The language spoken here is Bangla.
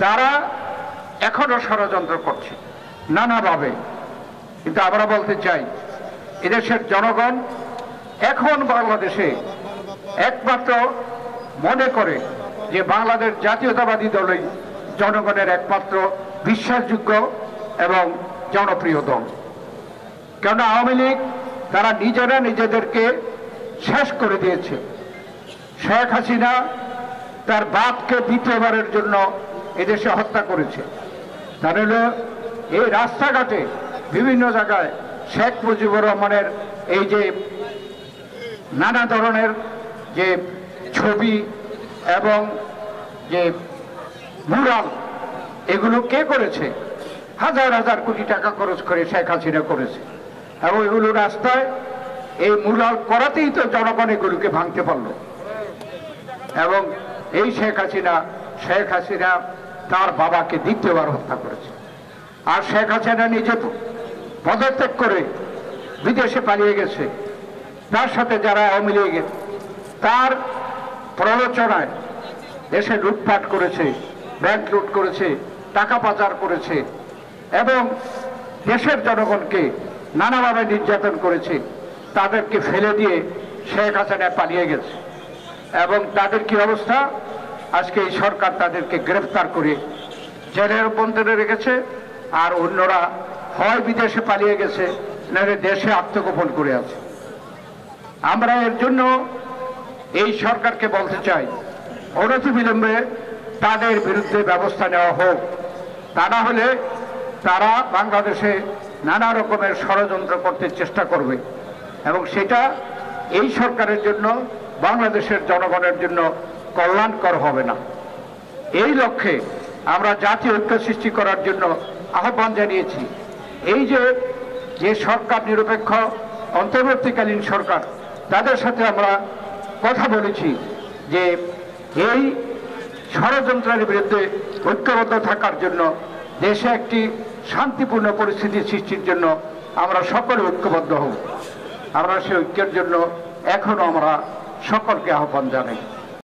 তারা এখনো ষড়যন্ত্র করছে নানাভাবে। কিন্তু আমরা বলতে চাই, এদেশের জনগণ এখন বাংলাদেশে একমাত্র মনে করে যে বাংলাদেশ জাতীয়তাবাদী দলই জনগণের একমাত্র বিশ্বাসযোগ্য এবং জনপ্রিয় দল। কেননা আওয়ামী লীগ তারা নিজেরা নিজেদেরকে শেষ করে দিয়েছে। শেখ হাসিনা তার বাপকে দ্বিতীয়বারের জন্য এদেশে হত্যা করেছে। তাহলে এই রাস্তাঘাটে বিভিন্ন জায়গায় শেখ মুজিবুর রহমানের এই যে নানা ধরনের যে ছবি এবং যে মুরাল, এগুলো কে করেছে? হাজার হাজার কোটি টাকা খরচ করে শেখ হাসিনা করেছে। এবং এগুলো রাস্তায় এই মুরাল করাতেই তো জনগণ এগুলোকে ভাঙতে পারল। এবং এই শেখ হাসিনা তার বাবাকে দ্বিতীয়বার হত্যা করেছে। আর শেখ হাসিনা নিজে পদত্যাগ করে বিদেশে পালিয়ে গেছে। তার সাথে যারা আওয়ামী লীগের তার প্ররোচনায় দেশে লুটপাট করেছে, ব্যাংক লুট করেছে, টাকা পাচার করেছে এবং দেশের জনগণকে নানাভাবে নির্যাতন করেছে। তাদেরকে ফেলে দিয়ে শেখ হাসিনা পালিয়ে গেছে। এবং তাদের কি অবস্থা? আজকে এই সরকার তাদেরকে গ্রেফতার করে জেলের বন্দরে রেখেছে। আর অন্যরা হয় বিদেশে পালিয়ে গেছে, নাহলে দেশে আত্মগোপন করে আছে। আমরা এর জন্য এই সরকারকে বলতে চাই, অনতিবিলম্বে তাদের বিরুদ্ধে ব্যবস্থা নেওয়া হোক। তা না হলে তারা বাংলাদেশে নানা রকমের ষড়যন্ত্র করতে চেষ্টা করবে এবং সেটা এই সরকারের জন্য, বাংলাদেশের জনগণের জন্য কল্যাণকর হবে না। এই লক্ষ্যে আমরা জাতীয় ঐক্য সৃষ্টি করার জন্য আহ্বান জানিয়েছি। এই যে সরকার নিরপেক্ষ অন্তর্বর্তীকালীন সরকার, তাদের সাথে আমরা কথা বলেছি যে এই ষড়যন্ত্রের বিরুদ্ধে ঐক্যবদ্ধ থাকার জন্য, দেশে একটি শান্তিপূর্ণ পরিস্থিতি সৃষ্টির জন্য আমরা সকলে ঐক্যবদ্ধ হব। আমরা সেই ঐক্যের জন্য এখনো আমরা সকলকে আহ্বান জানাই।